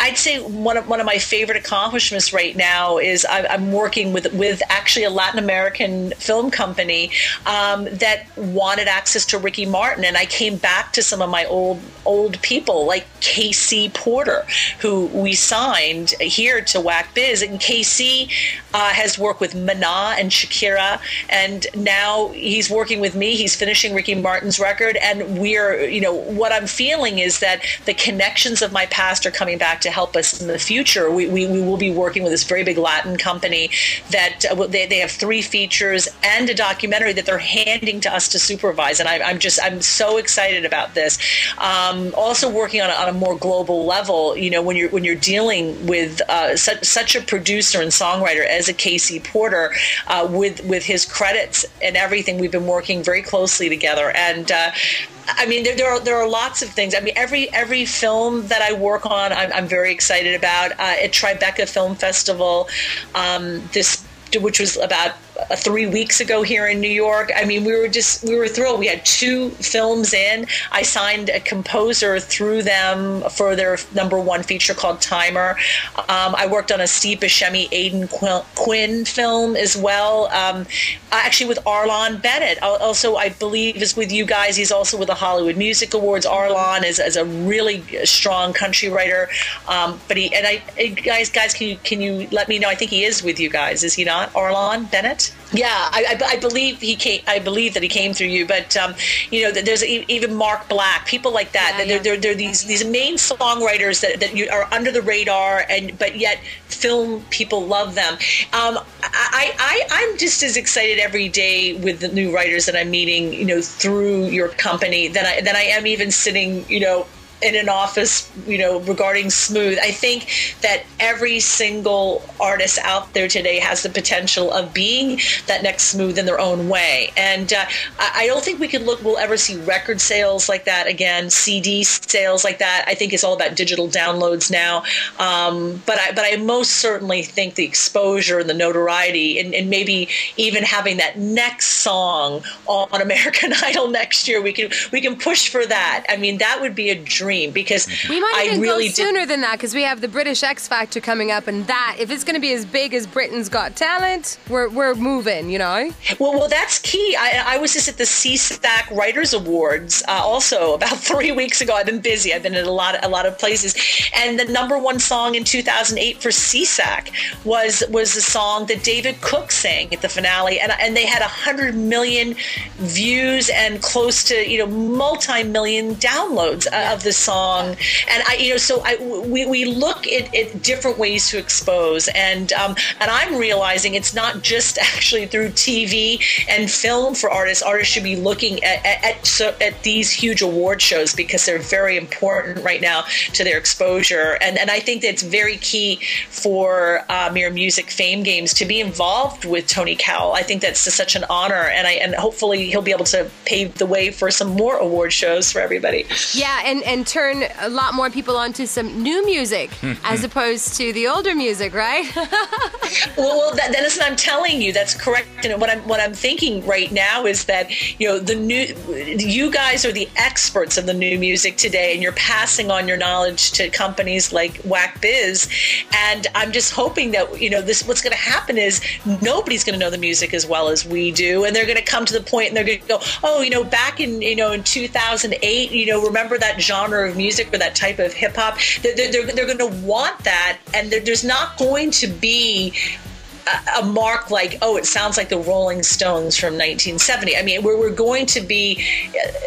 I'd say one of my favorite accomplishments right now is I'm working with actually a Latin American film company that wanted access to Ricky Martin, and I came back to some of my old people like KC Porter, who we signed here to WacBiz, and KC has worked with Mana and Shakira, and now he's working with me. He's finishing Ricky Martin's record, and we're, what I'm feeling is that the connections of my past are coming back to help us in the future. We will be working with this very big Latin company that they have 3 features and a documentary that they're handing to us to supervise, and I'm so excited about this. Also working on a more global level, when you're dealing with such a producer and songwriter as a Casey Porter, with his credits and everything, we've been working very closely together. And there are lots of things. Every film that I work on, I'm very excited about. At Tribeca Film Festival, which was about 3 weeks ago here in New York. We were thrilled. We had 2 films in. I signed a composer through them for their #1 feature called Timer. I worked on a Steve Buscemi, Aidan Quinn film as well. Actually with Arlon Bennett. Also, I believe is with you guys. He's also with the Hollywood Music Awards. Arlon is a really strong country writer. Guys, can you let me know? I think he is with you guys. Is he not, Arlon Bennett? Yeah, I believe he came. I believe that he came through you. But there's even Mark Black, people like that. Yeah, they're these main songwriters that you are under the radar, but yet film people love them. I'm just as excited every day with the new writers that I'm meeting, through your company than I am even sitting, in an office, regarding Smooth. I think that every single artist out there today has the potential of being that next Smooth in their own way. And I don't think we'll ever see record sales like that again, CD sales like that. I think it's all about digital downloads now. But I most certainly think the exposure and the notoriety and maybe even having that next song on American Idol next year, we can push for that. That would be a dream. Because we might even go sooner than that, because we have the British X Factor coming up, and that, if it's going to be as big as Britain's Got Talent, we're moving, Well, that's key. I was just at the CSAC Writers Awards also about 3 weeks ago. I've been busy. I've been at a lot of places, and the #1 song in 2008 for CSAC was a song that David Cook sang at the finale, and they had 100 million views and close to multi-million downloads of the song. And we look at different ways to expose, and I'm realizing it's not just actually through TV and film for artists. Artists should be looking at these huge award shows, because they're very important right now to their exposure. And I think that's very key for Mirror Music Fame Games to be involved with Tony Cowell. I think that's such an honor, and hopefully he'll be able to pave the way for some more award shows for everybody. Yeah, and turn a lot more people onto some new music as opposed to the older music, right? Well, Dennis, I'm telling you, that's correct. And what I'm thinking right now is that you guys are the experts of the new music today, and you're passing on your knowledge to companies like WacBiz. And I'm just hoping that what's going to happen is nobody's going to know the music as well as we do, and they're going to come to the point and they're going to go, back in 2008, remember that genre of music or that type of hip hop? They're going to want that, and there's not going to be a mark like, it sounds like the Rolling Stones from 1970. We're going to be,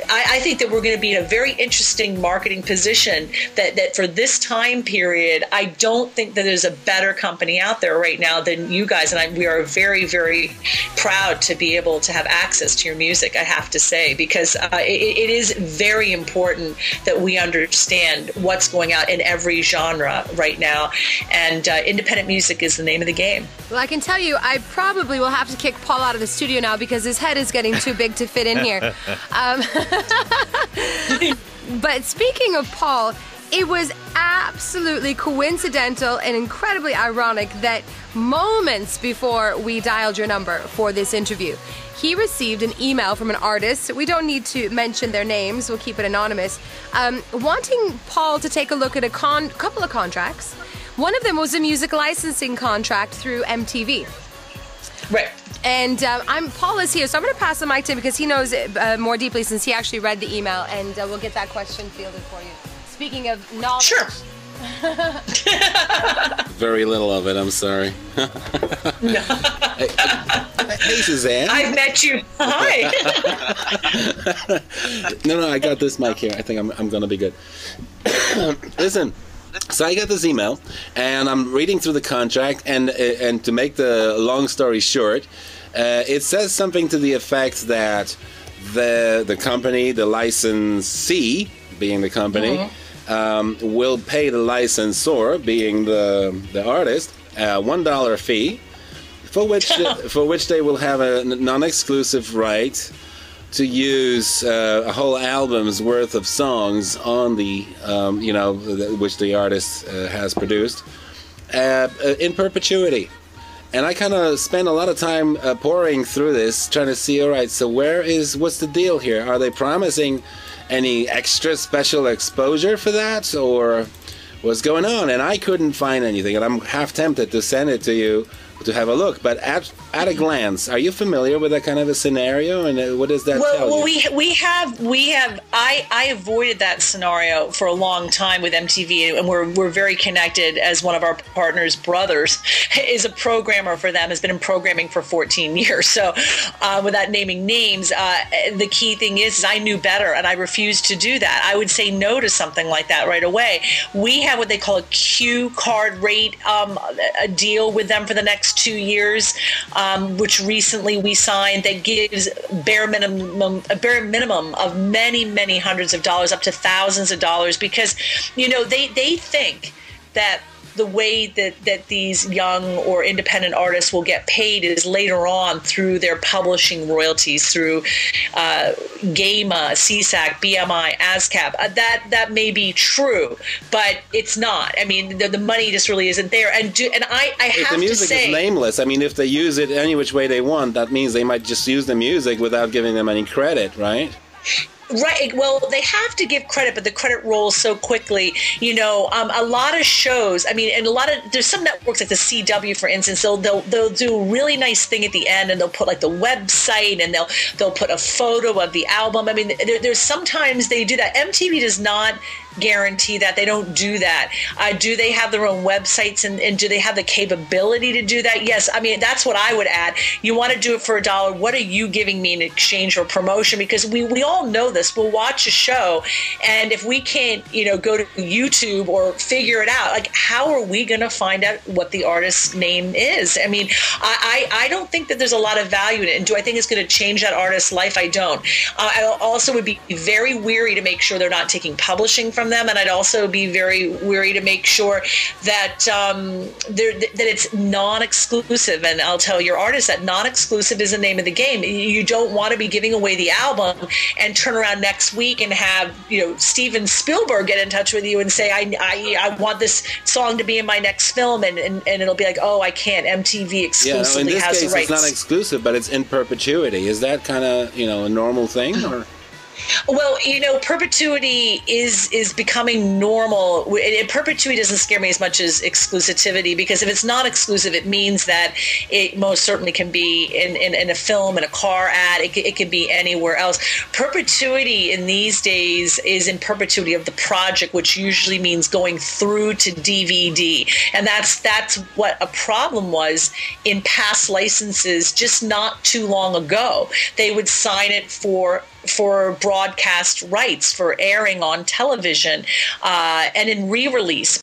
I think that we're going to be in a very interesting marketing position that for this time period, I don't think that there's a better company out there right now than you guys. And we are very, very proud to be able to have access to your music, I have to say, because it is very important that we understand what's going out in every genre right now. And independent music is the name of the game. Well, I can tell you, I probably will have to kick Paul out of the studio now because his head is getting too big to fit in here. But speaking of Paul, It was absolutely coincidental and incredibly ironic that moments before we dialed your number for this interview, he received an email from an artist. We don't need to mention their names. We'll keep it anonymous. Wanting Paul to take a look at a couple of contracts. One of them was a music licensing contract through MTV. Right. And Paul is here, so I'm going to pass the mic to him because he knows it more deeply since he actually read the email, and we'll get that question fielded for you. Speaking of knowledge. Sure. Very little of it, I'm sorry. No. Hey, Suzanne. I've met you. Hi. No, I got this mic here. I think I'm going to be good. Listen. So I got this email, and I'm reading through the contract, and to make the long story short, it says something to the effect that the company, the licensee, being the company, will pay the licensor, being the artist, a $1 fee, for which they will have a non-exclusive right to use a whole album's worth of songs on the, which the artist has produced, in perpetuity. And I kind of spent a lot of time pouring through this, trying to see, all right, so what's the deal here? Are they promising any extra special exposure for that, or what's going on? And I couldn't find anything, and I'm half tempted to send it to you to have a look. But at a glance, are you familiar with that kind of a scenario, and what does that tell you? Well, I avoided that scenario for a long time with MTV, and we're very connected, as one of our partners' brothers is a programmer for them, has been in programming for 14 years. So without naming names, the key thing is I knew better, and I refused to do that. I would say no to something like that right away. We have what they call a Q card rate, a deal with them for the next 2 years, which recently we signed, that gives a bare minimum of many hundreds of dollars, up to thousands of dollars, because they think that the way that these young or independent artists will get paid is later on through their publishing royalties, through GAMA, CSAC, BMI, ASCAP. That may be true, but it's not. I mean, the money just really isn't there. And I have to say, the music is nameless. I mean, if they use it any which way they want, that means they might just use the music without giving them any credit, right? Right. Well, they have to give credit, but the credit rolls so quickly. A lot of shows. I mean, and there's some networks like the CW, for instance. They'll do a really nice thing at the end, and they'll put like the website, and they'll put a photo of the album. I mean, there's sometimes they do that. MTV does not guarantee that. They don't do that. Do they have their own websites, and do they have the capability to do that? Yes. I mean, that's what I would add. You want to do it for $1. What are you giving me in exchange for promotion? Because we all know this. We'll watch a show, and if we can't, go to YouTube or figure it out, like, how are we going to find out what the artist's name is? I mean, I don't think that there's a lot of value in it. And do I think it's going to change that artist's life? I don't. I also would be very weary to make sure they're not taking publishing from them, and I'd also be very weary to make sure that that it's non-exclusive. And I'll tell your artist that non-exclusive is the name of the game. You don't want to be giving away the album and turn around next week and have Steven Spielberg get in touch with you and say, I want this song to be in my next film, and it'll be like, oh, I can't. MTV exclusively has the rights. It's not exclusive, but it's in perpetuity. Is that kind of a normal thing, or? Well, perpetuity is becoming normal. Perpetuity doesn't scare me as much as exclusivity, because if it's not exclusive, it means that it most certainly can be in a film, in a car ad. It can be anywhere else. Perpetuity in these days is in perpetuity of the project, which usually means going through to DVD. And that's what a problem was in past licenses just not too long ago. They would sign it for broadcast rights, for airing on television, and in re-release.